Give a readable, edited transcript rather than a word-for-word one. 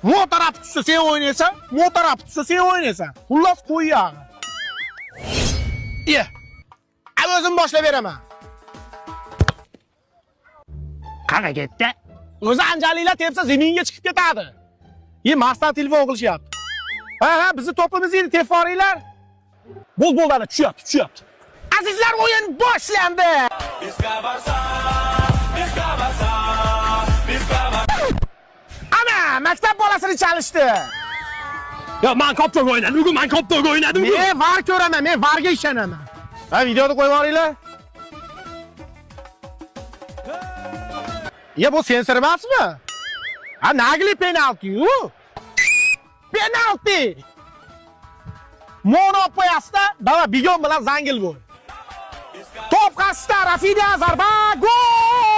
Motor aptisi sen o'ynaysan, motor aptisi sen o'ynaysan. Xullas qo'y yog'i. Ye. O'zim boshlab beraman. Qanaqa ketdi? O'zi anjalilar tepsa zaminga chiqib ketadi. Marsdan telefon qilishyapti. Ha, bizni to'pimiz edi, teforinglar. Bo'ldani tushyapti. Azizlar, o'yin boshlandi. Ana, maktab bolasini chalishdi. Ya men koptok o'ynadim, bugun men koptok o'ynadim. Men var ko'raman, men varga ishonaman. Ha, videoni qo'yib yuboringlar. Bu sensor emasmi? Ha, nagli penalti-yu. Penalti. Mono qo'yasizda, baba bigon bilan zangil bo'l. Top qasda, Rafinha zarba, gol!